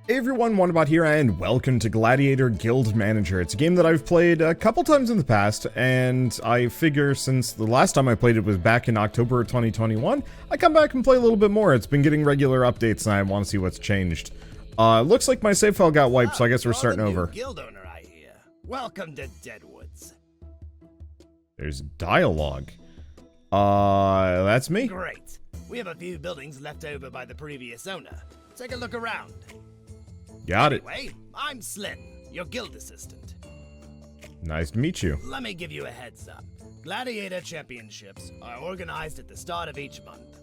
Hey everyone, Wannabot here, and welcome to Gladiator Guild Manager. It's a game that I've played a couple times in the past, and I figure since the last time I played it was back in October of 2021, I come back and play a little bit more. It's been getting regular updates, and I want to see what's changed. Looks like my save file got wiped, so I guess we're starting over. Guild owner, I hear. Welcome to Deadwoods. There's dialogue. That's me. Great. We have a few buildings left over by the previous owner. Take a look around. Got it. Anyway, I'm Slim, your guild assistant. Nice to meet you. Let me give you a heads up. Gladiator championships are organized at the start of each month.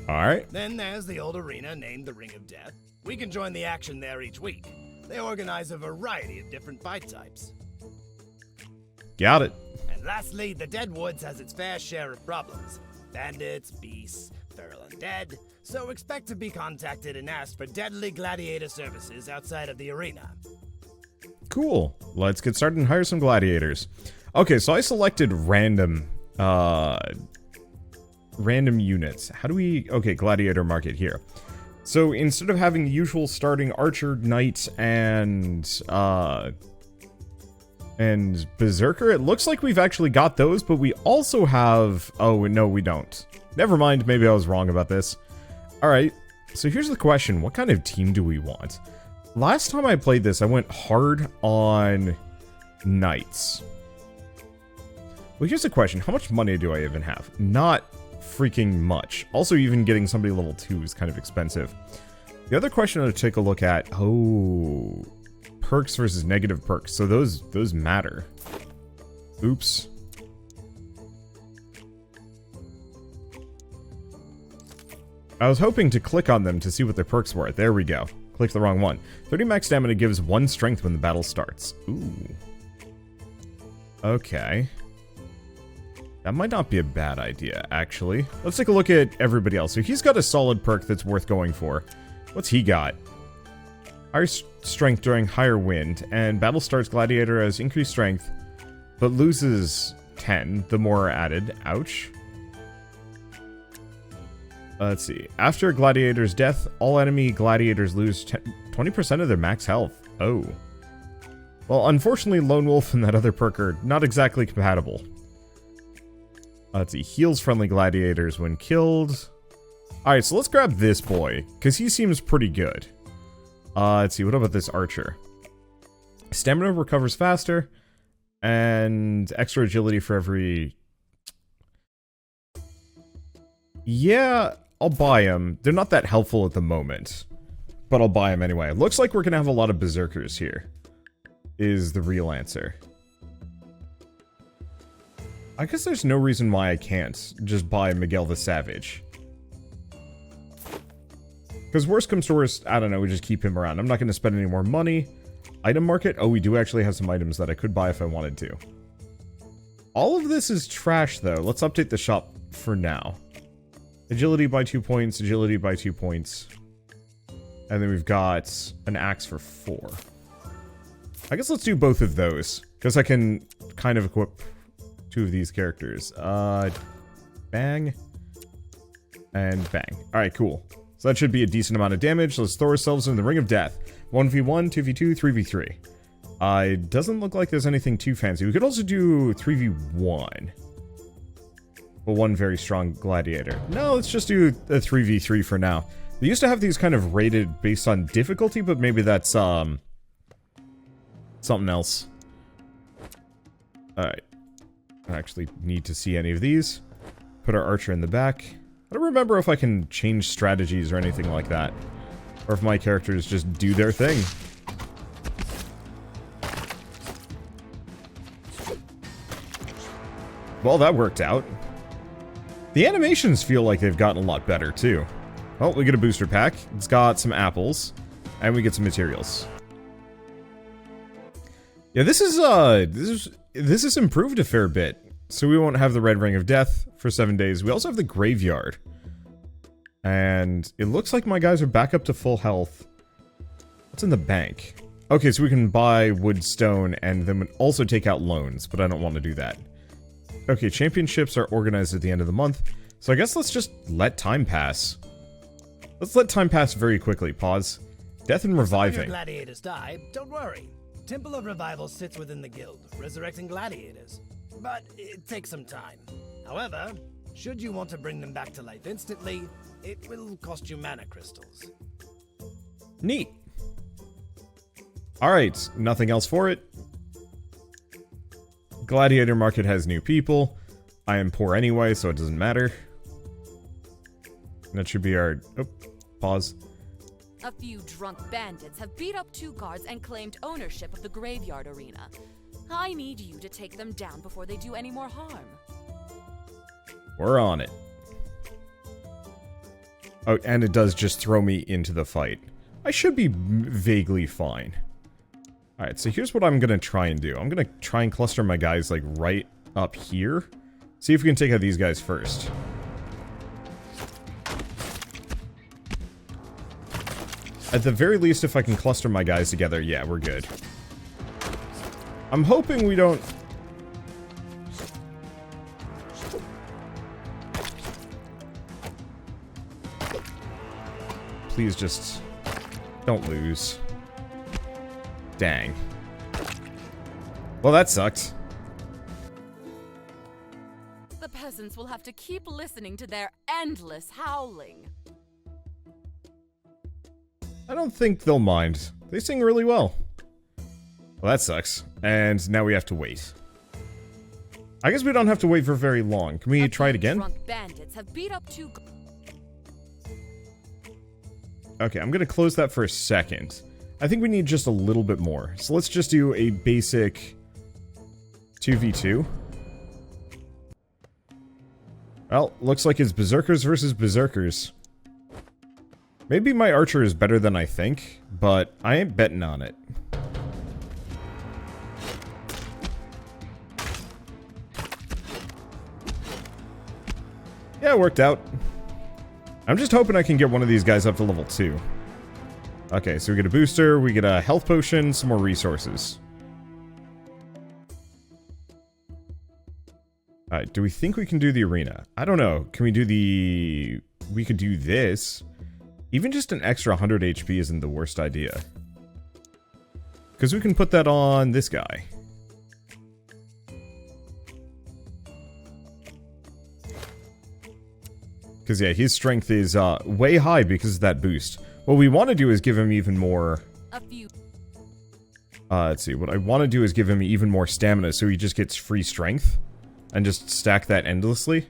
Alright. Then there's the old arena named the Ring of Death. We can join the action there each week. They organize a variety of different fight types. Got it. And lastly, the Deadwoods has its fair share of problems. Bandits, beasts, feral undead. So expect to be contacted and asked for deadly gladiator services outside of the arena. Cool. Let's get started and hire some gladiators. Okay, so I selected random units. How do we... Okay, gladiator market here. So instead of having the usual starting archer, knight, and berserker, it looks like we've actually got those, but we also have... Oh, no, we don't. Never mind, maybe I was wrong about this. Alright, so here's the question. What kind of team do we want? Last time I played this, I went hard on knights. Well, here's the question. How much money do I even have? Not freaking much. Also, even getting somebody level 2 is kind of expensive. The other question to take a look at... Oh... Perks versus negative perks. So those matter. Oops. I was hoping to click on them to see what their perks were. There we go. Clicked the wrong one. 30 max stamina gives 1 strength when the battle starts. Ooh. Okay. That might not be a bad idea, actually. Let's take a look at everybody else. So he's got a solid perk that's worth going for. What's he got? Higher strength during higher wind, and battle starts gladiator has increased strength, but loses 10, the more added. Ouch. Let's see. After gladiator's death, all enemy gladiators lose 20% of their max health. Oh. Well, unfortunately, Lone Wolf and that other perk are not exactly compatible. Let's see. Heals friendly gladiators when killed. Alright, so let's grab this boy, because he seems pretty good. Let's see. What about this archer? Stamina recovers faster, and extra agility for every... Yeah... I'll buy them. They're not that helpful at the moment, but I'll buy them anyway. Looks like we're gonna have a lot of berserkers here, is the real answer. I guess there's no reason why I can't just buy Miguel the Savage. Because worst comes to worst, I don't know, we just keep him around. I'm not gonna spend any more money. Item market? Oh, we do actually have some items that I could buy if I wanted to. All of this is trash, though. Let's update the shop for now. Agility by 2 points, agility by 2 points. And then we've got an axe for 4. I guess let's do both of those, because I can kind of equip 2 of these characters. Bang. And bang. Alright, cool. So that should be a decent amount of damage. Let's throw ourselves in the Ring of Death. 1v1, 2v2, 3v3. It doesn't look like there's anything too fancy. We could also do 3v1. But one very strong gladiator. No, let's just do a 3v3 for now. They used to have these kind of rated based on difficulty, but maybe that's, something else. Alright. I actually need to see any of these. Put our archer in the back. I don't remember if I can change strategies or anything like that. Or if my characters just do their thing. Well, that worked out. The animations feel like they've gotten a lot better, too. Well, we get a booster pack. It's got some apples. And we get some materials. Yeah, this is improved a fair bit. So we won't have the Red Ring of Death for 7 days. We also have the Graveyard. And it looks like my guys are back up to full health. What's in the bank? Okay, so we can buy wood, stone, and then also take out loans, but I don't want to do that. Okay, championships are organized at the end of the month, so I guess let's just let time pass. Let's let time pass very quickly. Pause. Death and If your reviving. gladiators die, don't worry. Temple of Revival sits within the guild, resurrecting gladiators. But it takes some time. However, should you want to bring them back to life instantly, it will cost you mana crystals. Neat. Alright, nothing else for it. Gladiator market has new people. I am poor anyway, so it doesn't matter. That should be our... Oh, pause. A few drunk bandits have beat up 2 guards and claimed ownership of the graveyard arena. I need you to take them down before they do any more harm. We're on it. Oh, and it does just throw me into the fight. I should be vaguely fine. Alright, so here's what I'm gonna try and do. I'm gonna try and cluster my guys, like, right up here. See if we can take out these guys first. At the very least, if I can cluster my guys together, yeah, we're good. I'm hoping we don't... Please just... don't lose. Dang. Well, that sucked. The peasants will have to keep listening to their endless howling. I don't think they'll mind. They sing really well. Well, that sucks. And now we have to wait. I guess we don't have to wait for very long. Can we try it again? Drunk bandits have beat up 2. Okay, I'm gonna close that for a second. I think we need just a little bit more. So let's just do a basic 2v2. Well, looks like it's berserkers versus berserkers. Maybe my archer is better than I think, but I ain't betting on it. Yeah, it worked out. I'm just hoping I can get one of these guys up to level 2. Okay, so we get a booster, we get a health potion, some more resources. Alright, do we think we can do the arena? I don't know. Can we do the... We could do this. Even just an extra 100 HP isn't the worst idea. Because we can put that on this guy. Because, yeah, his strength is way high because of that boost. What we want to do is give him even more... let's see. What I want to do is give him even more stamina so he just gets free strength. And just stack that endlessly.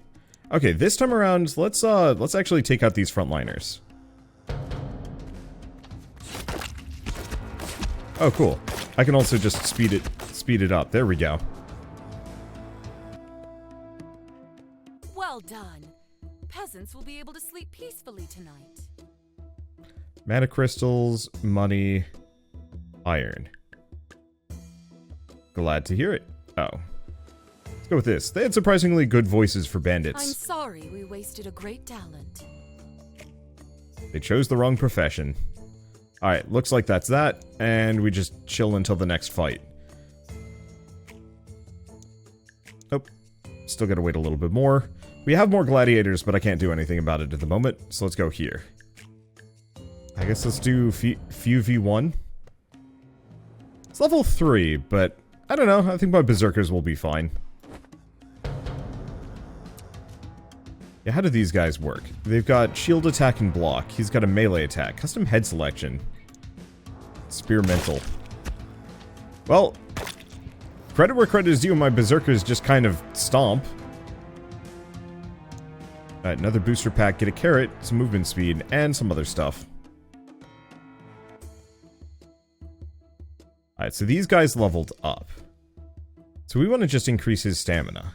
Okay, this time around, let's actually take out these frontliners. Oh, cool. I can also just speed it up. There we go. Well done. Peasants will be able to sleep peacefully tonight. Mana crystals, money, iron. Glad to hear it. Oh. Let's go with this. They had surprisingly good voices for bandits. I'm sorry we wasted a great talent. They chose the wrong profession. Alright, looks like that's that, and we just chill until the next fight. Oh, still gotta wait a little bit more. We have more gladiators, but I can't do anything about it at the moment, so let's go here. I guess let's do few v1. It's level 3, but I don't know, I think my berserkers will be fine. Yeah, how do these guys work? They've got shield attack and block. He's got a melee attack. Custom head selection. Experimental. Well, credit where credit is due, my berserkers just kind of stomp. Alright, another booster pack. Get a carrot, some movement speed, and some other stuff. Alright, so these guys leveled up. So we want to just increase his stamina.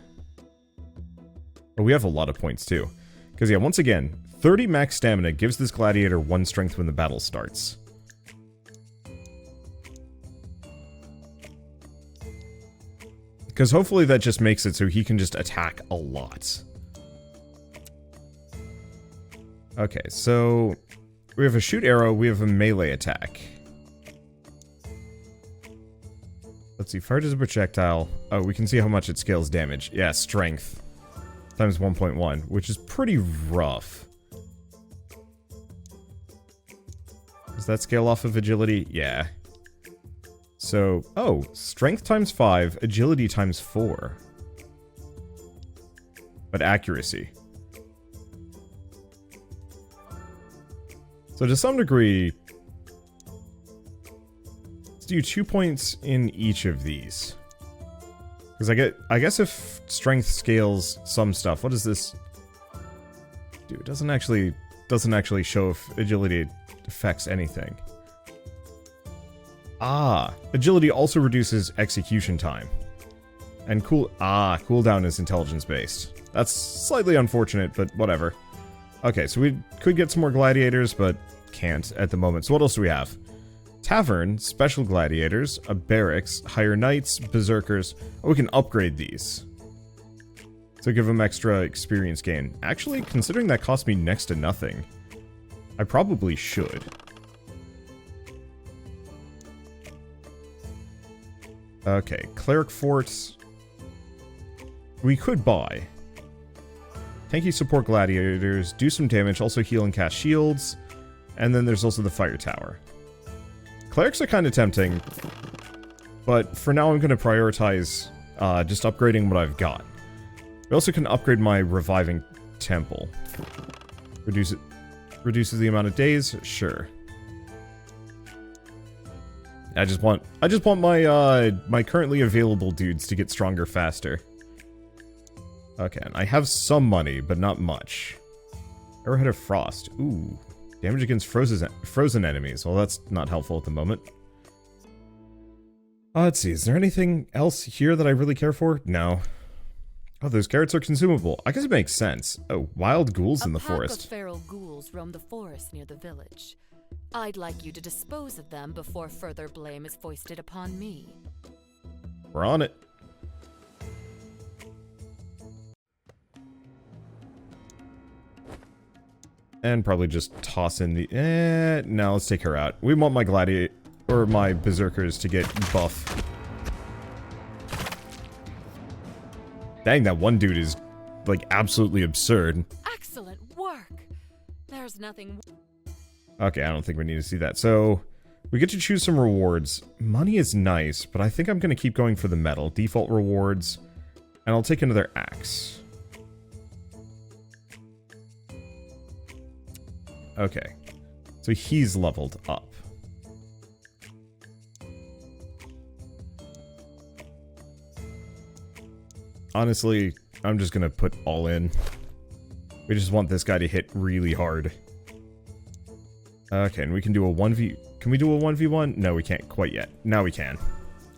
Oh, we have a lot of points too. Because yeah, once again, 30 max stamina gives this gladiator 1 strength when the battle starts. Because hopefully that just makes it so he can just attack a lot. Okay, so we have a shoot arrow, we have a melee attack. Let's see, fired as a projectile. Oh, we can see how much it scales damage. Yeah, strength. Times 1.1, which is pretty rough. Does that scale off of agility? Yeah. So, oh, strength times 5, agility times 4. But accuracy. So to some degree, let's do 2 points in each of these. Because I guess if strength scales some stuff, what is this? Dude, it doesn't actually show if agility affects anything. Ah, agility also reduces execution time. And cooldown is intelligence based. That's slightly unfortunate, but whatever. Okay, so we could get some more gladiators, but can't at the moment. So what else do we have? Tavern, special gladiators, a barracks, hire knights, berserkers. Oh, we can upgrade these. So give them extra experience gain. Actually, considering that cost me next to nothing, I probably should. Okay, cleric forts. We could buy. Tanky support gladiators, do some damage, also heal and cast shields. And then there's also the fire tower. Clerics are kind of tempting, but for now I'm going to prioritize just upgrading what I've got. We also can upgrade my reviving temple. Reduces the amount of days? Sure. I just want my my currently available dudes to get stronger faster. Okay, and I have some money, but not much. Arrowhead of Frost. Ooh. Damage against frozen enemies. Well, that's not helpful at the moment. Let's see, is there anything else here that I really care for? No. Oh, those carrots are consumable. I guess it makes sense. Oh, wild ghouls in the forest. A pack of feral ghouls roam the forest near the village. I'd like you to dispose of them before further blame is foisted upon me. We're on it. And probably just toss in the... no, let's take her out. We want my gladiator... or my berserkers to get buff. Dang, that one dude is, like, absolutely absurd. Excellent work! There's nothing... Okay, I don't think we need to see that. So, we get to choose some rewards. Money is nice, but I think I'm going to keep going for the metal. Default rewards. And I'll take another axe. Okay. So he's leveled up. Honestly, I'm just going to put all in. We just want this guy to hit really hard. Okay, and we can do a 1v... Can we do a 1v1? No, we can't quite yet. Now we can.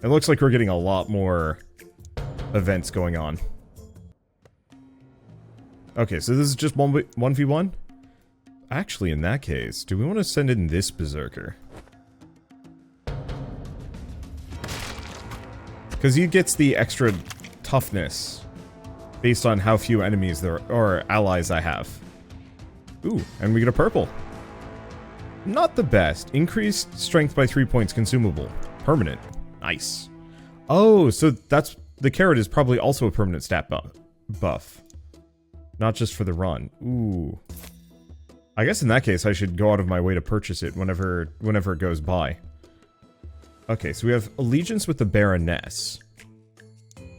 It looks like we're getting a lot more events going on. Okay, so this is just 1v1? Actually, in that case, do we want to send in this berserker? Because he gets the extra toughness based on how few enemies there or allies I have. Ooh, and we get a purple. Not the best. Increased strength by 3 points consumable. Permanent. Nice. Oh, so that's... The carrot is probably also a permanent stat buff. Not just for the run. Ooh. I guess in that case I should go out of my way to purchase it whenever it goes by. Okay, so we have allegiance with the Baroness.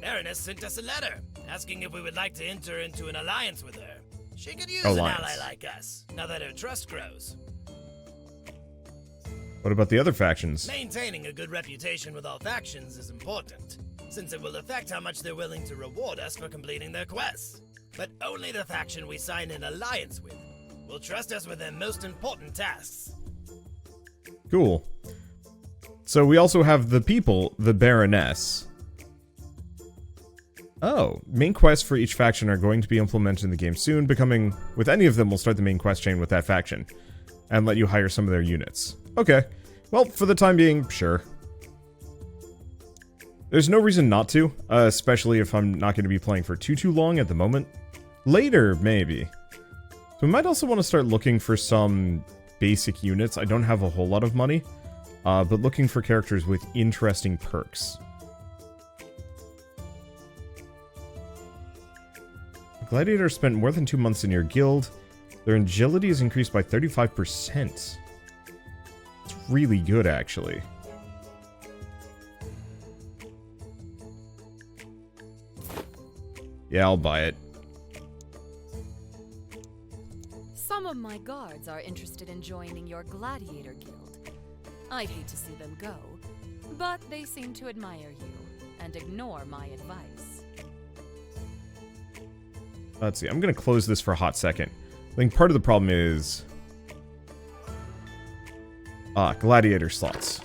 Baroness sent us a letter, asking if we would like to enter into an alliance with her. She could use Alliance. an ally like us, now that her trust grows. What about the other factions? Maintaining a good reputation with all factions is important, since it will affect how much they're willing to reward us for completing their quests. But only the faction we sign an alliance with will trust us with their most important tasks. Cool. So we also have the people, the Baroness. Oh, main quests for each faction are going to be implemented in the game soon, becoming... With any of them, we'll start the main quest chain with that faction. And let you hire some of their units. Okay. Well, for the time being, sure. There's no reason not to, especially if I'm not going to be playing for too long at the moment. Later, maybe. So we might also want to start looking for some basic units. I don't have a whole lot of money, but looking for characters with interesting perks. Gladiator spent more than 2 months in your guild. Their agility is increased by 35%. really good, actually. Yeah, I'll buy it. Some of my guards are interested in joining your Gladiator Guild. I'd hate to see them go, but they seem to admire you and ignore my advice. Let's see, I'm gonna close this for a hot second. I think part of the problem is... gladiator slots.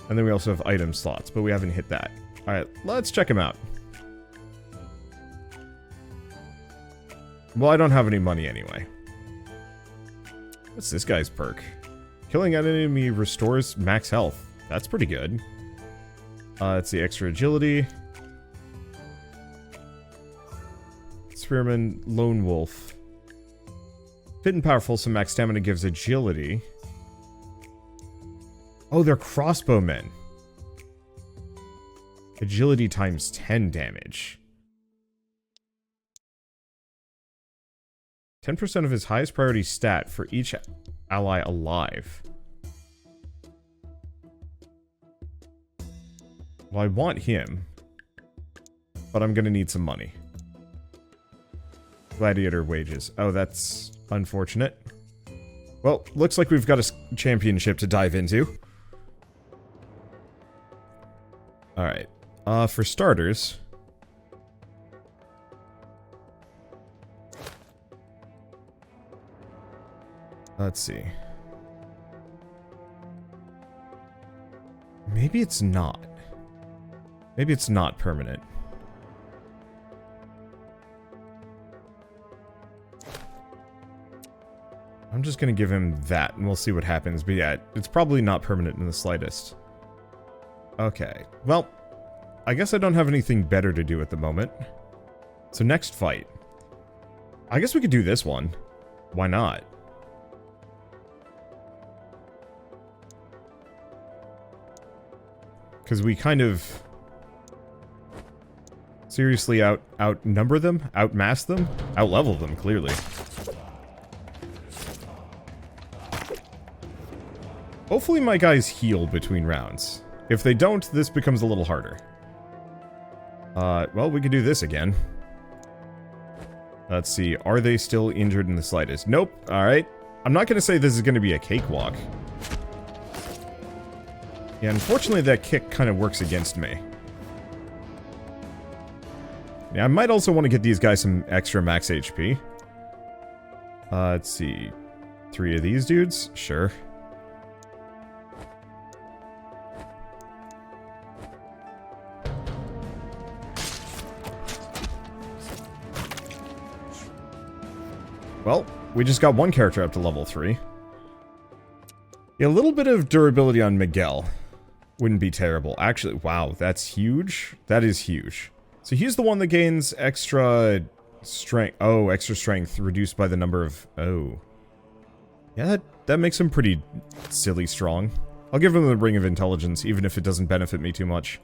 And then we also have item slots, but we haven't hit that. Alright, let's check them out. Well, I don't have any money anyway. What's this guy's perk? Killing an enemy restores max health. That's pretty good. Let's see, extra agility. Spearman, Lone Wolf. Fit and powerful, so max stamina gives agility. Oh, they're crossbowmen. Agility times 10 damage. 10% of his highest priority stat for each ally alive. Well, I want him, but I'm gonna need some money. Gladiator wages. Oh, that's unfortunate. Well, looks like we've got a championship to dive into. Alright. For starters... let's see. Maybe it's not. Maybe it's not permanent. I'm just gonna give him that, and we'll see what happens. But yeah, it's probably not permanent in the slightest. Okay. Well, I guess I don't have anything better to do at the moment. So next fight. I guess we could do this one. Why not? Because we kind of seriously outnumber them, outmass them, outlevel them, clearly. Hopefully my guys heal between rounds. If they don't, this becomes a little harder. Well, we could do this again. Let's see, are they still injured in the slightest? Nope, alright. I'm not gonna say this is gonna be a cakewalk. Yeah, unfortunately that kick kind of works against me. Yeah, I might also want to get these guys some extra max HP. Let's see. 3 of these dudes? Sure. Well, we just got one character up to level 3. Yeah, a little bit of durability on Miguel wouldn't be terrible. Actually, wow, that's huge. That is huge. So he's the one that gains extra strength. Oh, extra strength reduced by the number of... oh. Yeah, that makes him pretty silly strong. I'll give him the Ring of Intelligence, even if it doesn't benefit me too much.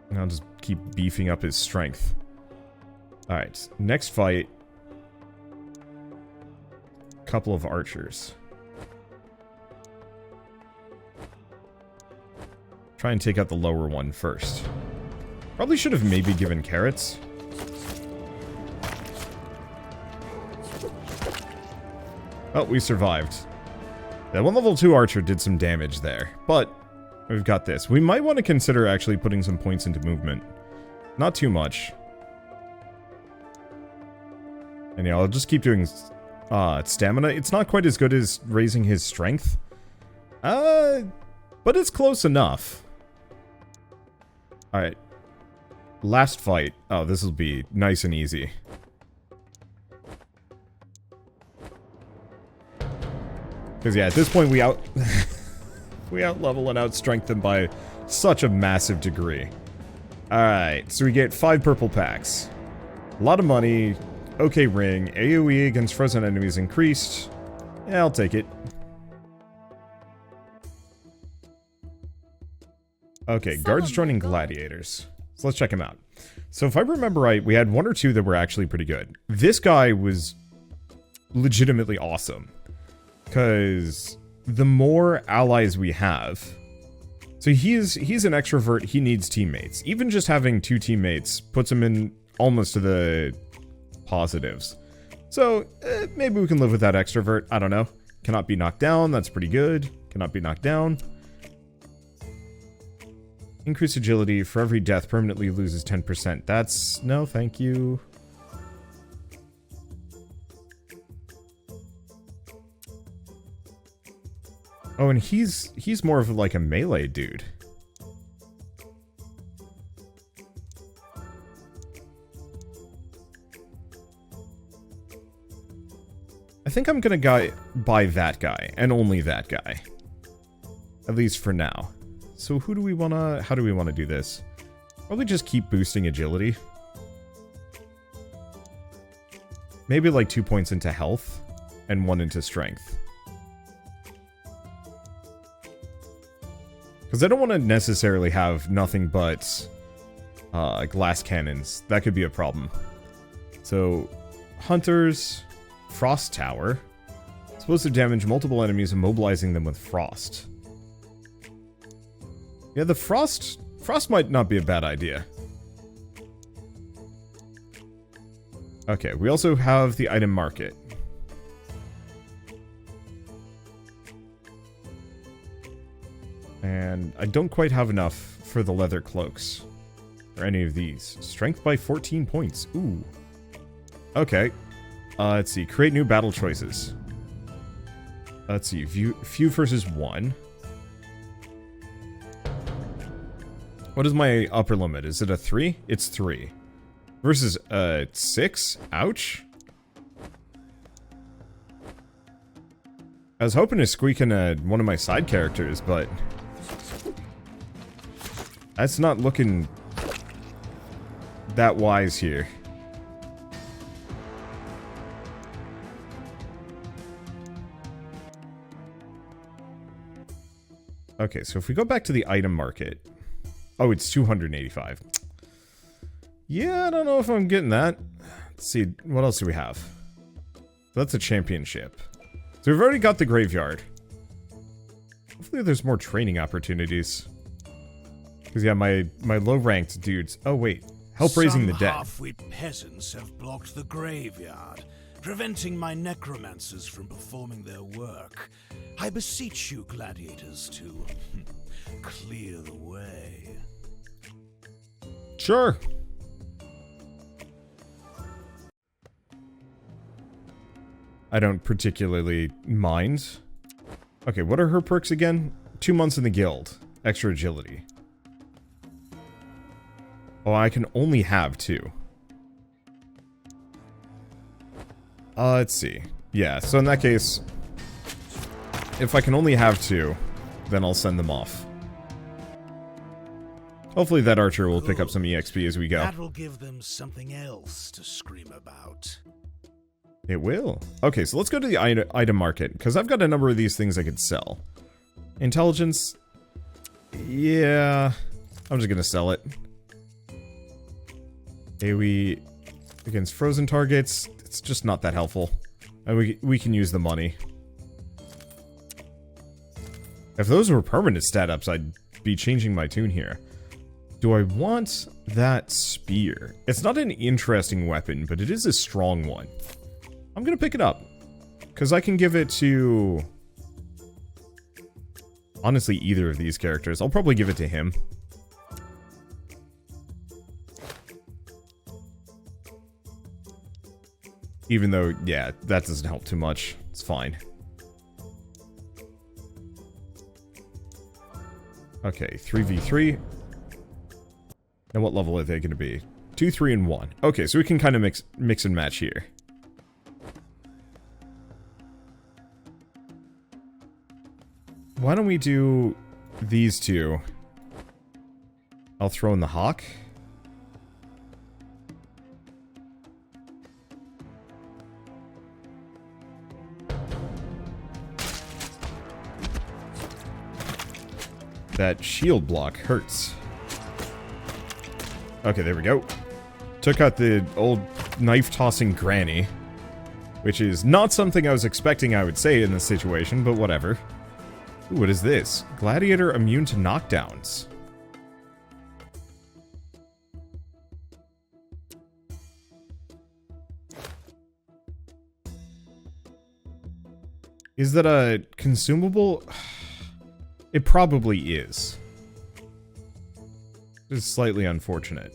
And I'll just keep beefing up his strength. Alright, next fight. Couple of archers. Try and take out the lower one first. Probably should have maybe given carrots. Oh, we survived. That one level 2 archer did some damage there, but we've got this. We might want to consider actually putting some points into movement. Not too much. And yeah, I'll just keep doing stamina. It's not quite as good as raising his strength. But it's close enough. Alright. Last fight. Oh, this will be nice and easy. Because yeah, at this point we we out-level and out-strength them by such a massive degree. Alright, so we get 5 purple packs. A lot of money. Okay, ring. AoE against frozen enemies increased. Yeah, I'll take it. Okay, guards joining gladiators. So let's check him out. So if I remember right, we had 1 or 2 that were actually pretty good. This guy was legitimately awesome. Because the more allies we have... So he's an extrovert, he needs teammates. Even just having 2 teammates puts him in almost to the positives. So maybe we can live with that extrovert, I don't know. Cannot be knocked down, that's pretty good. Cannot be knocked down. Increased agility, for every death permanently loses 10%. That's... no, thank you. Oh, and he's more of like a melee dude. I think I'm gonna buy that guy, and only that guy. At least for now. So who do we wanna... how do we wanna do this? Probably just keep boosting agility. Maybe like 2 points into health, and 1 into strength. Because I don't want to necessarily have nothing but glass cannons. That could be a problem. So, hunters, frost tower. Explosive damage multiple enemies, immobilizing them with frost. Yeah, the frost might not be a bad idea. Okay, we also have the item market. And I don't quite have enough for the leather cloaks. Or any of these. Strength by 14 points. Ooh. Okay. Let's see. Create new battle choices. Let's see. Few versus 1. What is my upper limit? Is it a 3? It's 3. Versus 6? Ouch. I was hoping to squeak in one of my side characters, but... that's not looking that wise here. Okay, so if we go back to the item market... oh, it's 285. Yeah, I don't know if I'm getting that. Let's see, what else do we have? That's a championship. So we've already got the graveyard. Hopefully there's more training opportunities. Because, yeah, my low-ranked dudes... oh, wait. Help raising the dead. Some half-wit peasants have blocked the graveyard, preventing my necromancers from performing their work. I beseech you, gladiators, to clear the way. Sure. I don't particularly mind. Okay, what are her perks again? 2 months in the guild. Extra agility. Oh, I can only have 2. Let's see. Yeah, so in that case, if I can only have 2, then I'll send them off. Hopefully that archer will pick up some EXP as we go. That will give them something else to scream about. It will. Okay, so let's go to the item market, because I've got a number of these things I could sell. Intelligence. Yeah, I'm just going to sell it. AoE against frozen targets. It's just not that helpful. And we can use the money. If those were permanent stat ups, I'd be changing my tune here. Do I want that spear? It's not an interesting weapon, but it is a strong one. I'm gonna pick it up. Because I can give it to... honestly, either of these characters. I'll probably give it to him. Even though, yeah, that doesn't help too much. It's fine. Okay, 3v3. Now what level are they going to be? 2, 3, and 1. Okay, so we can kind of mix and match here. Why don't we do these two? I'll throw in the hawk. That shield block hurts. Okay, there we go. Took out the old knife-tossing granny. Which is not something I was expecting I would say in this situation, but whatever. Ooh, what is this? Gladiator immune to knockdowns. Is that a consumable? It probably is. It's slightly unfortunate.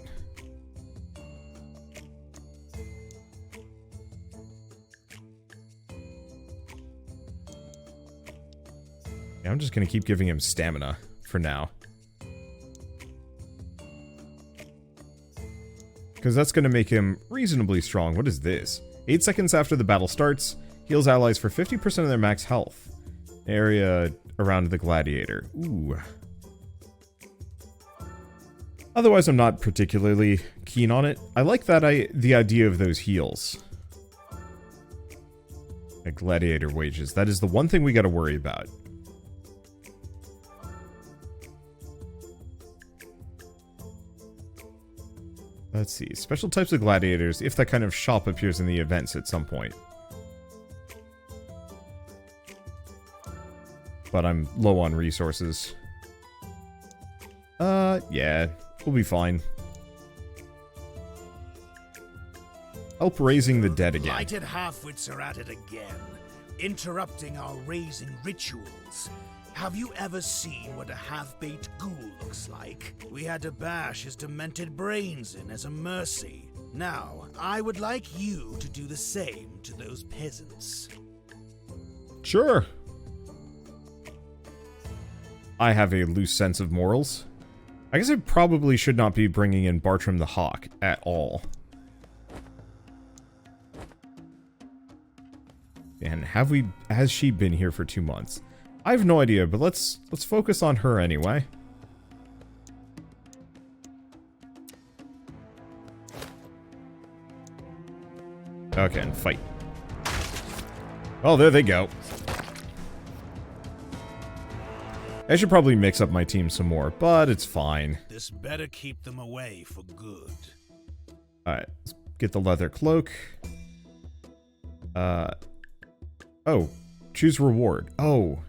Yeah, I'm just gonna keep giving him stamina for now. Because that's gonna make him reasonably strong. What is this? 8 seconds after the battle starts, heals allies for 50% of their max health. Area around the gladiator. Ooh. Otherwise, I'm not particularly keen on it. I like that the idea of those heals. Like gladiator wages. That is the one thing we gotta worry about. Let's see. Special types of gladiators, if that kind of shop appears in the events at some point. But I'm low on resources. Yeah. We'll be fine. Help raising the dead again. Lighted half-wits are at it again, interrupting our raising rituals. Have you ever seen what a half-baked ghoul looks like? We had to bash his demented brains in as a mercy. Now, I would like you to do the same to those peasants. Sure. I have a loose sense of morals. I guess I probably should not be bringing in Bartram the Hawk at all. And has she been here for 2 months? I have no idea, but let's focus on her anyway. Okay, and fight. Oh, there they go. I should probably mix up my team some more, but it's fine. This better keep them away for good. Alright, let's get the leather cloak. Oh, choose reward. Oh.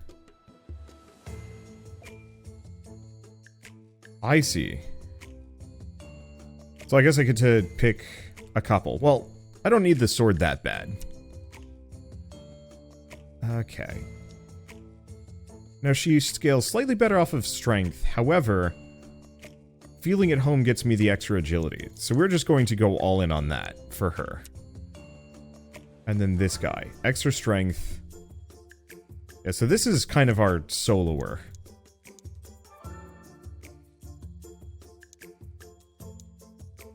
I see. So I guess I get to pick a couple. Well, I don't need the sword that bad. Okay. Now she scales slightly better off of strength. However, feeling at home gets me the extra agility. So we're just going to go all in on that for her. And then this guy. Extra strength. Yeah, so this is kind of our soloer.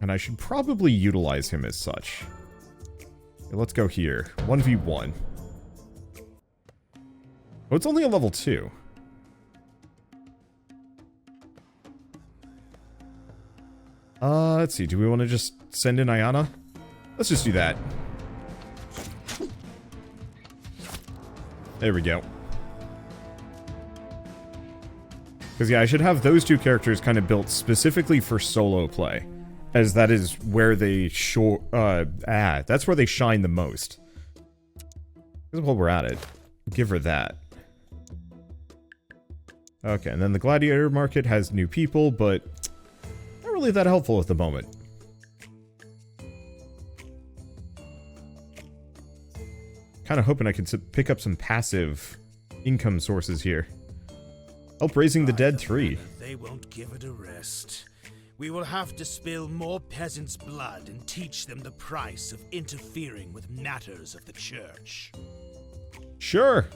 And I should probably utilize him as such. Okay, let's go here. 1v1. Oh, it's only a level 2. Let's see. Do we want to just send in Ayana? Let's just do that. There we go. Because, yeah, I should have those two characters kind of built specifically for solo play. As that is where they that's where they shine the most. While we're at it, give her that. Okay, and then the gladiator market has new people, but not really that helpful at the moment. Kind of hoping I could pick up some passive income sources here. Help raising the dead 3. They won't give it a rest. We will have to spill more peasants' blood and teach them the price of interfering with matters of the church. Sure.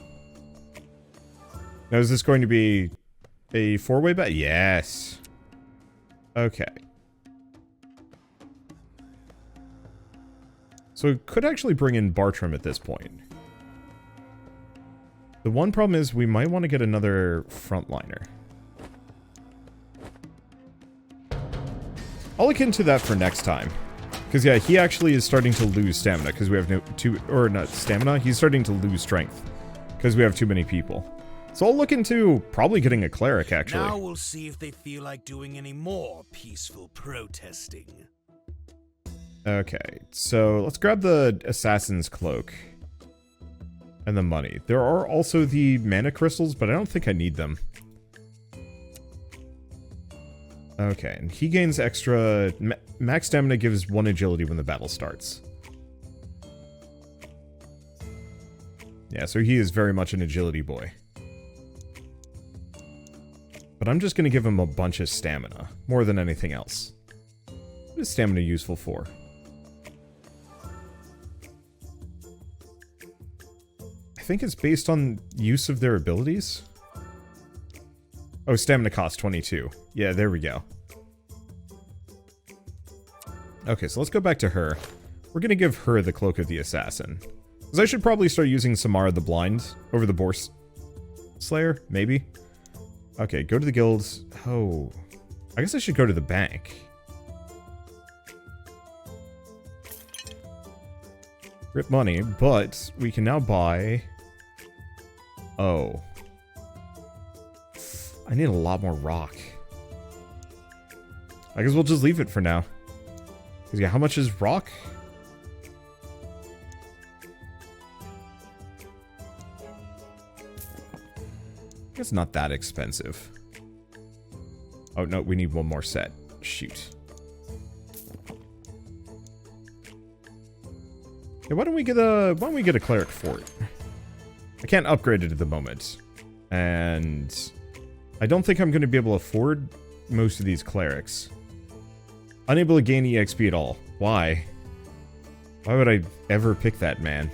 Now, is this going to be a 4-way bet? Yes. Okay. So we could actually bring in Bartram at this point. The one problem is we might want to get another frontliner. I'll look into that for next time. Because, yeah, he actually is starting to lose stamina because we have not stamina. He's starting to lose strength because we have too many people. So I'll look into probably getting a cleric, actually. Now we'll see if they feel like doing any more peaceful protesting. Okay, so let's grab the assassin's cloak. And the money. There are also the mana crystals, but I don't think I need them. Okay, and he gains extra... max stamina gives 1 agility when the battle starts. Yeah, so he is very much an agility boy. But I'm just going to give him a bunch of stamina, more than anything else. What is stamina useful for? I think it's based on use of their abilities. Oh, stamina cost 22. Yeah, there we go. Okay, so let's go back to her. We're going to give her the Cloak of the Assassin. Because I should probably start using Samara the Blind over the Boar Slayer, maybe? Okay, go to the guilds. Oh, I guess I should go to the bank. Rip money, but we can now buy... Oh. I need a lot more rock. I guess we'll just leave it for now. Yeah, how much is rock? It's not that expensive. Oh no, we need one more set. Shoot. Yeah, why don't we get a cleric fort? I can't upgrade it at the moment. And I don't think I'm going to be able to afford most of these clerics. Unable to gain EXP at all. Why? Why would I ever pick that, man?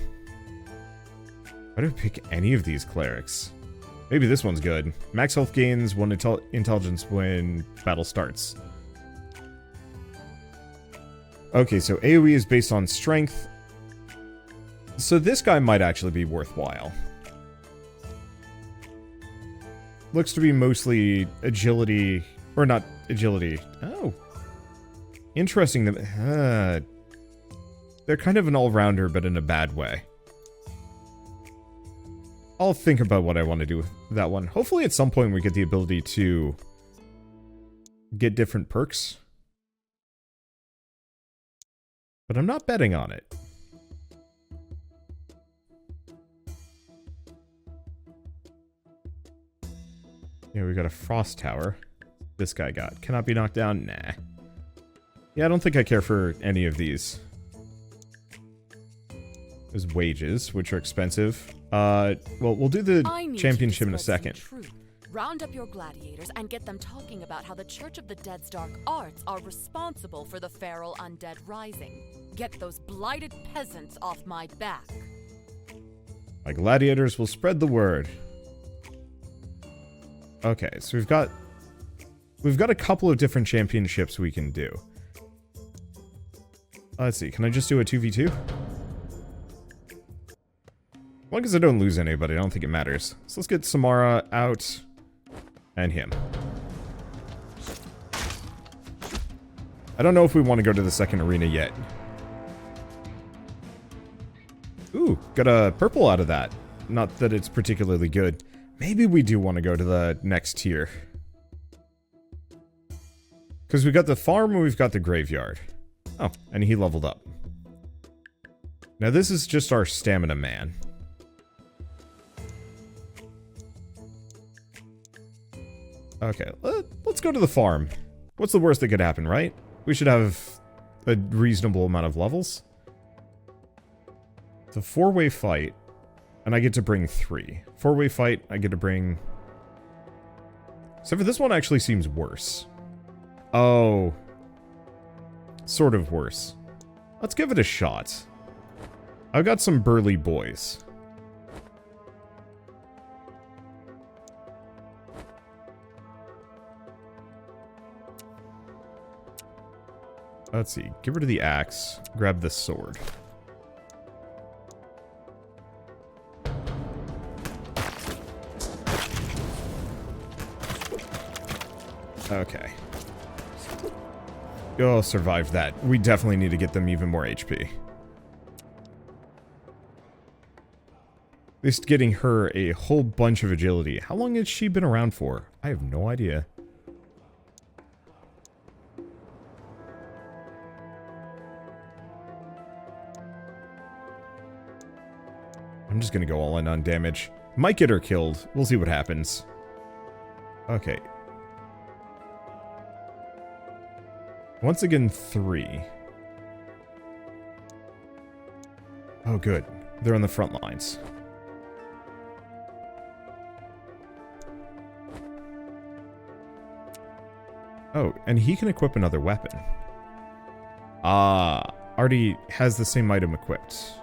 Why do I pick any of these clerics? Maybe this one's good. Max health gains 1 intelligence when battle starts. Okay, so AoE is based on strength. So this guy might actually be worthwhile. Looks to be mostly agility, or not agility. Oh. Interesting. They're kind of an all-rounder, but in a bad way. I'll think about what I want to do with that one. Hopefully at some point we get the ability to get different perks. But I'm not betting on it. Yeah, we got a frost tower. This guy got. Cannot be knocked down? Nah. Yeah, I don't think I care for any of these. There's wages, which are expensive. Well, we'll do the championship in a second. Round up your gladiators and get them talking about how the Church of the Dead's dark arts are responsible for the feral undead rising. Get those blighted peasants off my back. My gladiators will spread the word. Okay, so we've got a couple of different championships we can do. Let's see, can I just do a 2v2? As long as I don't lose anybody, I don't think it matters. So let's get Samara out. And him. I don't know if we want to go to the second arena yet. Ooh, got a purple out of that. Not that it's particularly good. Maybe we do want to go to the next tier. Because we've got the farm and we've got the graveyard. Oh, and he leveled up. Now this is just our stamina man. Okay, let's go to the farm. What's the worst that could happen, right? We should have a reasonable amount of levels. It's a 4-way fight, and I get to bring 3. 4-way fight, I get to bring... Except for this one actually seems worse. Oh. Sort of worse. Let's give it a shot. I've got some burly boys. Let's see. Give her to the axe. Grab the sword. Okay. Oh, survived that. We definitely need to get them even more HP. At least getting her a whole bunch of agility. How long has she been around for? I have no idea. I'm just gonna go all in on damage. Might get her killed. We'll see what happens. Okay. Once again, 3. Oh, good. They're on the front lines. Oh, and he can equip another weapon. Ah, already has the same item equipped.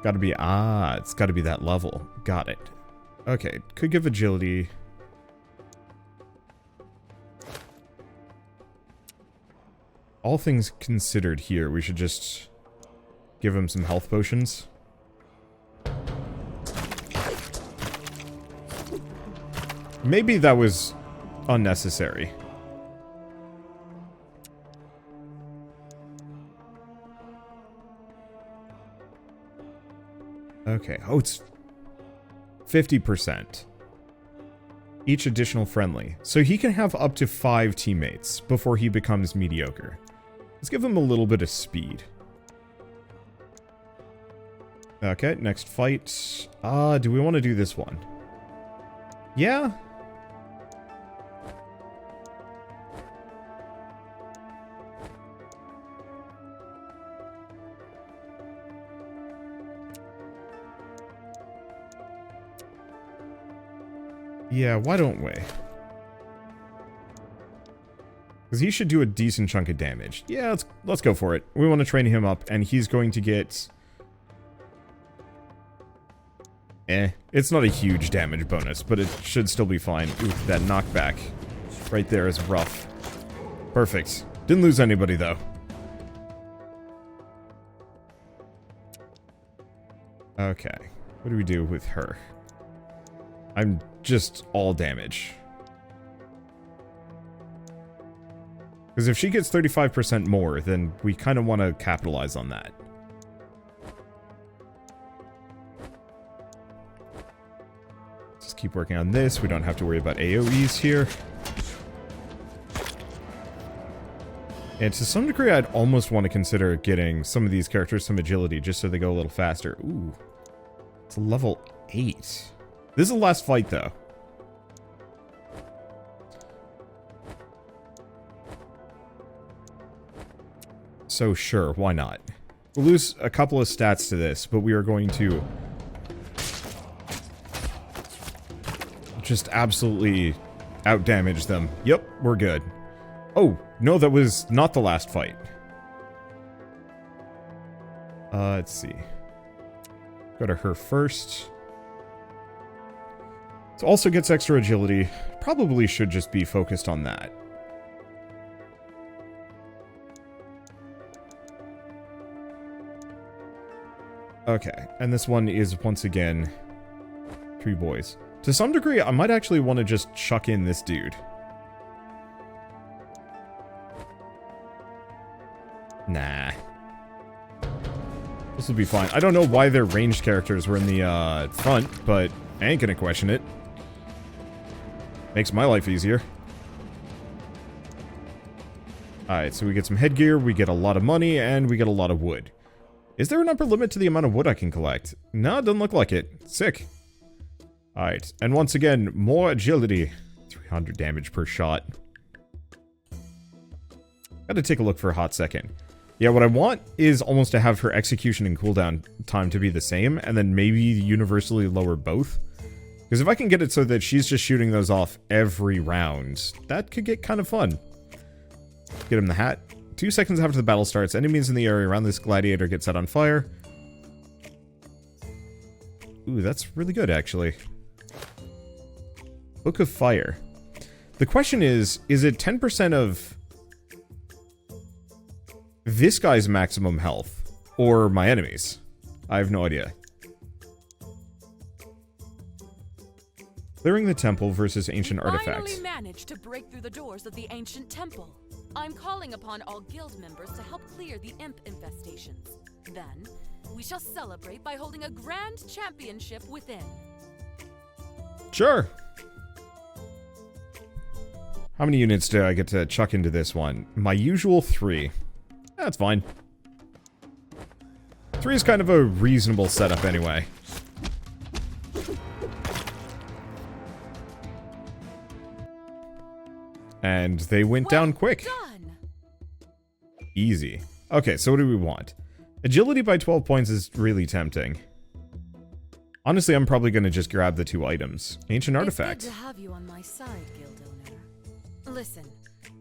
Gotta be, it's gotta be that level. Got it. Okay, could give agility. All things considered here, we should just give him some health potions. Maybe that was unnecessary. Okay. Oh, it's 50%. Each additional friendly. So he can have up to 5 teammates before he becomes mediocre. Let's give him a little bit of speed. Okay, next fight. Do we want to do this one? Yeah. Yeah, why don't we? Because he should do a decent chunk of damage. Yeah, let's go for it. We want to train him up, and he's going to get... It's not a huge damage bonus, but it should still be fine. Ooh, that knockback right there is rough. Perfect. Didn't lose anybody, though. Okay. What do we do with her? I'm just all damage. Because if she gets 35% more, then we kind of want to capitalize on that. Just keep working on this. We don't have to worry about AoEs here. And to some degree, I'd almost want to consider getting some of these characters some agility, just so they go a little faster. Ooh. It's a level 8. This is the last fight, though. So sure, why not? We'll lose a couple of stats to this, but we are going to just absolutely outdamage them. Yep, we're good. Oh, no, that was not the last fight. Let's see. Go to her first. It also gets extra agility. Probably should just be focused on that. Okay, and this one is, once again, 3 boys. To some degree, I might actually want to just chuck in this dude. Nah. This will be fine. I don't know why their ranged characters were in the front, but I ain't gonna question it. Makes my life easier. Alright, so we get some headgear, we get a lot of money, and we get a lot of wood. Is there an upper limit to the amount of wood I can collect? No, it doesn't look like it. Sick. Alright, and once again, more agility. 300 damage per shot. Gotta take a look for a hot second. Yeah, what I want is almost to have her execution and cooldown time to be the same, and then maybe universally lower both. Because if I can get it so that she's just shooting those off every round, that could get kind of fun. Get him the hat. 2 seconds after the battle starts, enemies in the area around this gladiator get set on fire. Ooh, that's really good, actually. Book of Fire. The question is it 10% of this guy's maximum health, or my enemies? I have no idea. Clearing the temple versus ancient artifacts. Finally managed to break through the doors of the ancient temple. I'm calling upon all guild members to help clear the imp infestations. Then, we shall celebrate by holding a grand championship within. Sure. How many units do I get to chuck into this one? My usual 3. That's fine. 3 is kind of a reasonable setup anyway. And they went down quick. Done. Easy. Okay, so what do we want? Agility by 12 points is really tempting. Honestly, I'm probably going to just grab the 2 items. Ancient artifact. It's good to have you on my side, guild owner. Listen,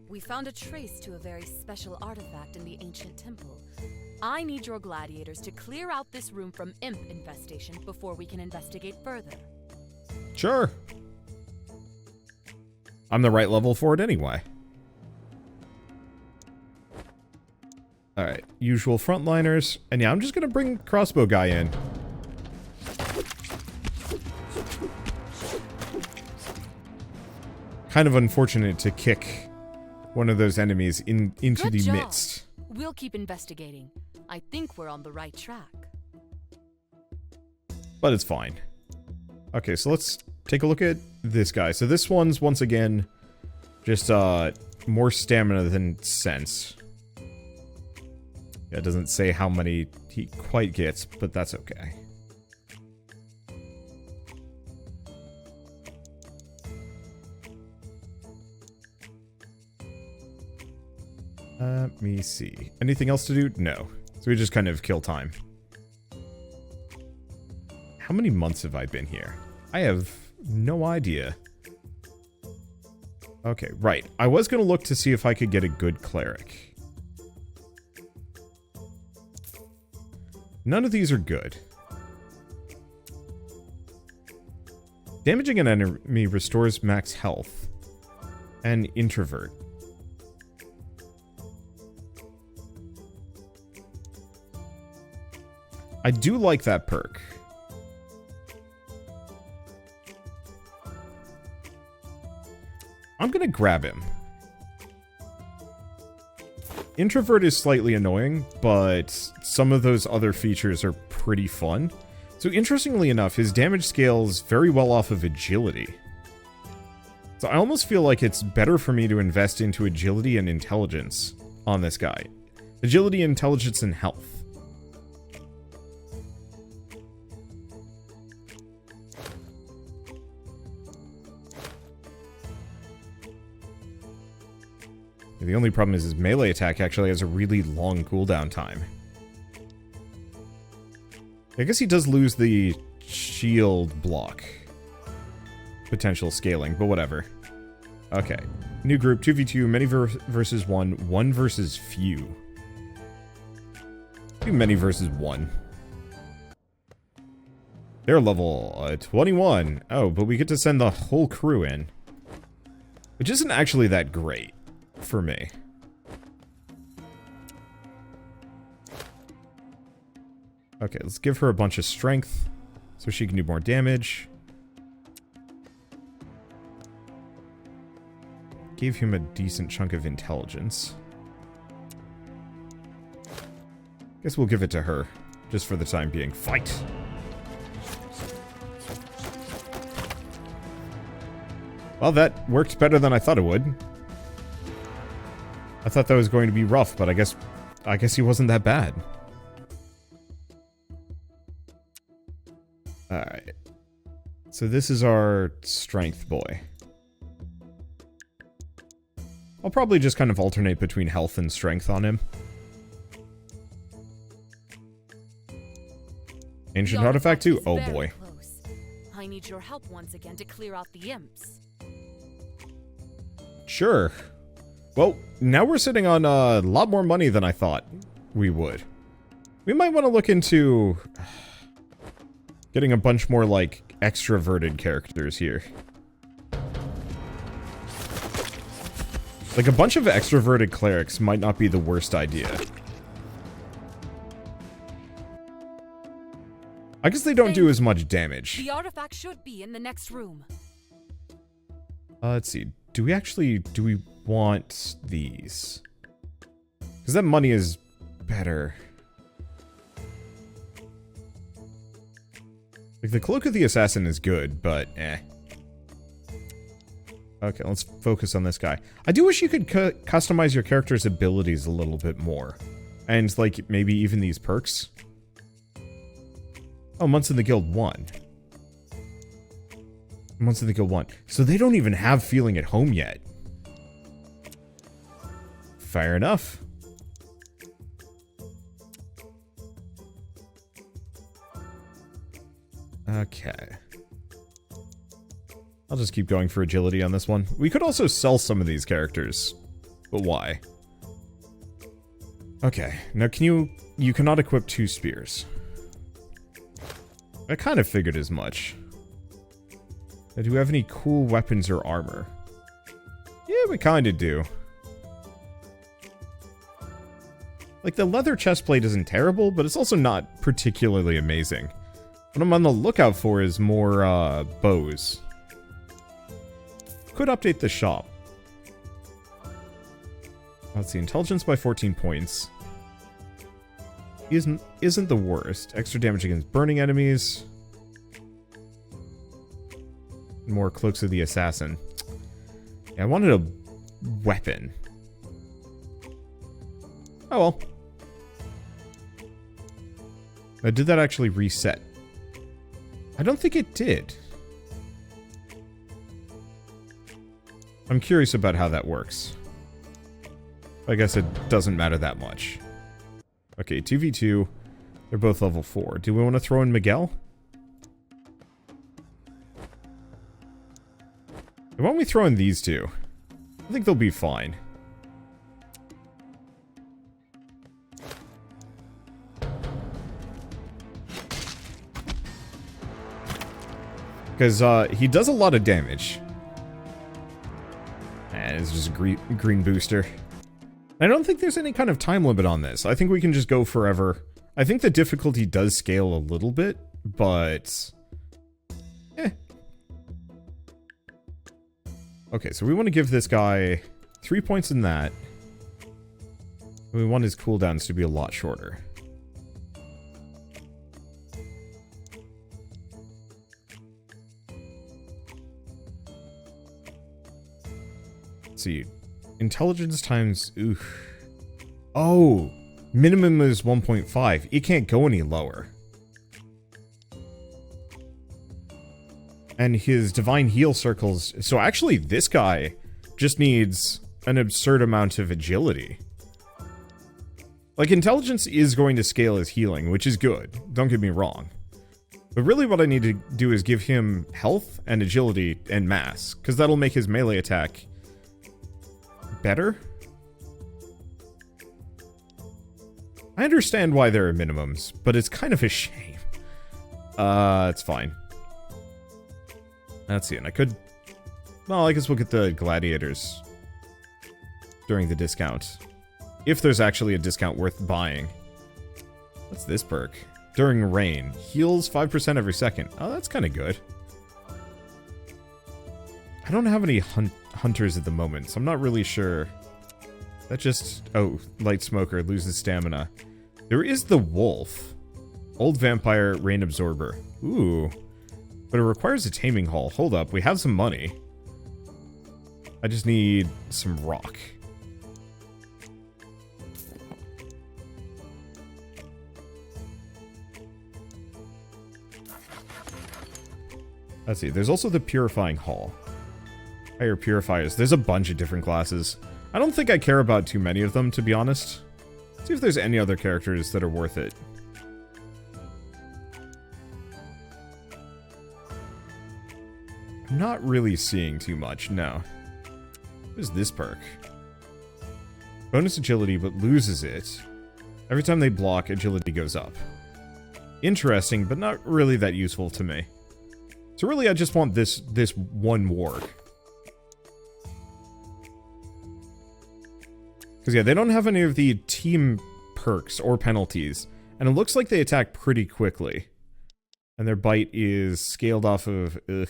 we found a trace to a very special artifact in the ancient temple. I need your gladiators to clear out this room from imp infestation before we can investigate further. Sure. I'm the right level for it anyway. Alright, usual frontliners. And yeah, I'm just gonna bring crossbow guy in. Kind of unfortunate to kick one of those enemies into Good the job. midst. We'll keep investigating. I think we're on the right track. But it's fine. Okay, so let's take a look at this guy. So this one's, once again, just more stamina than sense. Yeah, it doesn't say how many he quite gets, but that's okay. Let me see. Anything else to do? No. So we just kind of kill time. How many months have I been here? I have no idea. Okay, right. I was going to look to see if I could get a good cleric. None of these are good. Damaging an enemy restores max health. And introvert. I do like that perk. I'm gonna grab him. Introvert is slightly annoying, but some of those other features are pretty fun. So interestingly enough, his damage scales very well off of agility. So I almost feel like it's better for me to invest into agility and intelligence on this guy. Agility, intelligence, and health. The only problem is his melee attack actually has a really long cooldown time. I guess he does lose the shield block. Potential scaling, but whatever. Okay. New group, 2v2, many versus 1, 1 versus few. Do many versus 1. They're level 21. Oh, but we get to send the whole crew in. Which isn't actually that great. For me. Okay, let's give her a bunch of strength so she can do more damage. Gave him a decent chunk of intelligence. Guess we'll give it to her, just for the time being. Fight! Well, that worked better than I thought it would. I thought that was going to be rough, but I guess he wasn't that bad. Alright. So this is our strength boy. I'll probably just kind of alternate between health and strength on him. Ancient artifact too? Oh boy. Close. I need your help once again to clear out the imps. Sure. Well, now we're sitting on a lot more money than I thought we would. We might want to look into getting a bunch more, like, extroverted characters here. Like, a bunch of extroverted clerics might not be the worst idea. I guess they don't do as much damage. The artifact should be in the next room. Let's see. Do we want these? Because that money is better. Like, the Cloak of the Assassin is good, but eh. Okay, let's focus on this guy. I do wish you could customize your character's abilities a little bit more. And, like, maybe even these perks. Oh, Months in the Guild 1. Months in the Guild 1. So they don't even have feeling at home yet. Fair enough. Okay. I'll just keep going for agility on this one. We could also sell some of these characters. But why? Okay. Now you cannot equip 2 spears. I kind of figured as much. Now, do we have any cool weapons or armor? Yeah, we kind of do. Like, the leather chestplate isn't terrible, but it's also not particularly amazing. What I'm on the lookout for is more, bows. Could update the shop. Let's see, intelligence by 14 points. Isn't the worst. Extra damage against burning enemies. More Cloaks of the Assassin. Yeah, I wanted a weapon. Oh well. Now, did that actually reset? I don't think it did. I'm curious about how that works. I guess it doesn't matter that much. Okay, 2v2. They're both level 4. Do we want to throw in Miguel? Why don't we throw in these two? I think they'll be fine. Because he does a lot of damage. And it's just a green booster. I don't think there's any kind of time limit on this. I think we can just go forever. I think the difficulty does scale a little bit, but... eh. Okay, so we want to give this guy 3 points in that. We want his cooldowns to be a lot shorter. Let's see. Intelligence times... oof. Oh! Minimum is 1.5. It can't go any lower. And his divine heal circles... so actually, this guy just needs an absurd amount of agility. Like, intelligence is going to scale his healing, which is good. Don't get me wrong. But really what I need to do is give him health and agility and mass. Because that'll make his melee attack... better? I understand why there are minimums, but it's kind of a shame. It's fine. Let's see, and I could... well, I guess we'll get the gladiators during the discount. If there's actually a discount worth buying. What's this perk? During rain. Heals 5% every second. Oh, that's kind of good. I don't have any hunters at the moment, so I'm not really sure. That just... oh, light smoker, loses stamina. There is the wolf. Old vampire, rain absorber. Ooh. But it requires a taming hall. Hold up, we have some money. I just need some rock. Let's see, there's also the purifying hall. Higher purifiers. There's a bunch of different classes. I don't think I care about too many of them, to be honest. See if there's any other characters that are worth it. I'm not really seeing too much, no. What is this perk? Bonus agility, but loses it. Every time they block, agility goes up. Interesting, but not really that useful to me. So really, I just want this one warg. Because, yeah, they don't have any of the team perks or penalties. And it looks like they attack pretty quickly. And their bite is scaled off of... ugh.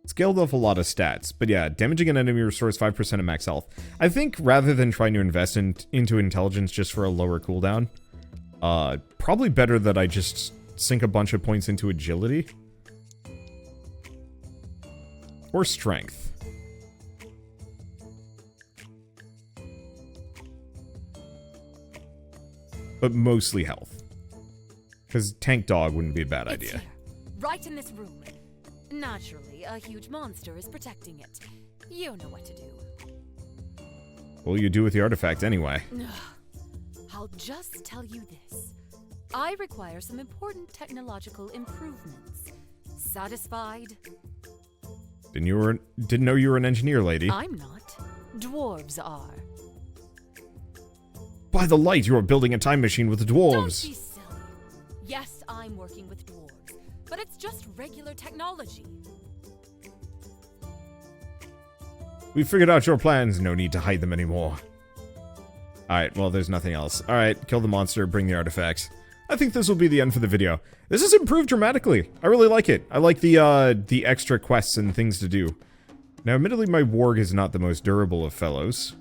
Scaled off a lot of stats. But yeah, damaging an enemy restores 5% of max health. I think rather than trying to invest into intelligence just for a lower cooldown, Probably better that I just sink a bunch of points into agility. Or strength. But mostly health. Because tank dog wouldn't be a bad idea. Here, right in this room. Naturally, a huge monster is protecting it. You know what to do. What will you do with the artifact anyway? I'll just tell you this. I require some important technological improvements. Satisfied? Didn't know you were an engineer, lady. I'm not. Dwarves are. By the light, you are building a time machine with the dwarves. Don't be silly. Yes, I'm working with dwarves, but it's just regular technology. We figured out your plans. No need to hide them anymore. Alright, well, there's nothing else. Alright, kill the monster, bring the artifacts. I think this will be the end for the video. This has improved dramatically. I really like it. I like the extra quests and things to do. Now, admittedly, my warg is not the most durable of fellows.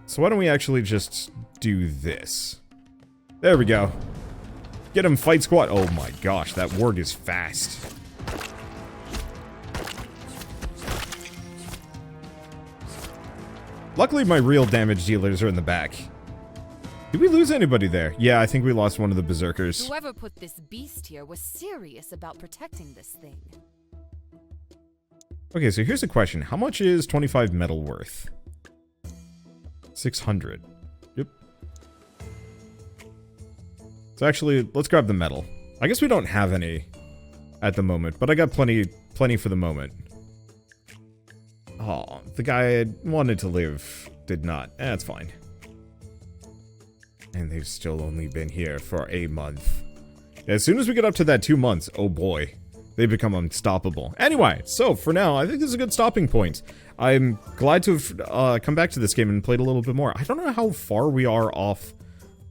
So why don't we actually just do this? There we go. Get him, fight squad. Oh my gosh, that warg is fast. Luckily, my real damage dealers are in the back. Did we lose anybody there? Yeah, I think we lost one of the berserkers. Whoever put this beast here was serious about protecting this thing. Okay, so here's a question. How much is 25 metal worth? 600. Yep. So actually, let's grab the metal. I guess we don't have any at the moment, but I got plenty for the moment. Oh, the guy I wanted to live did not. That's fine. And they've still only been here for a month. As soon as we get up to that 2 months, oh boy, they become unstoppable. Anyway, so for now, I think this is a good stopping point. I'm glad to have come back to this game and played a little bit more. I don't know how far we are off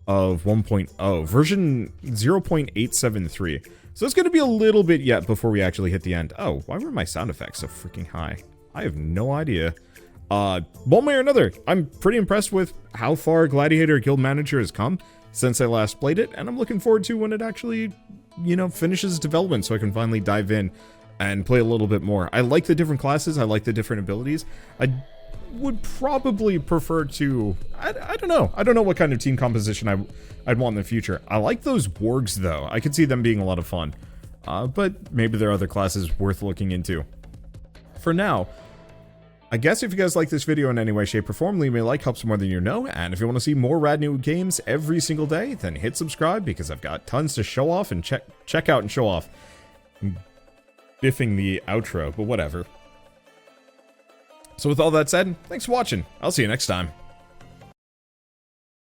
of 1.0, version 0.873. So it's going to be a little bit yet before we actually hit the end. Oh, why were my sound effects so freaking high? I have no idea. One way or another, I'm pretty impressed with how far Gladiator Guild Manager has come since I last played it, and I'm looking forward to when it actually, you know, finishes development so I can finally dive in and play a little bit more. I like the different classes, I like the different abilities. I would probably prefer to, I don't know. I don't know what kind of team composition I'd want in the future. I like those wargs though. I could see them being a lot of fun. But maybe there are other classes worth looking into. For now, I guess if you guys like this video in any way, shape, or form, leave me a like, helps more than you know, and if you want to see more rad new games every single day, then hit subscribe, because I've got tons to show off and check out and show off. I'm biffing the outro, but whatever. So with all that said, thanks for watching. I'll see you next time.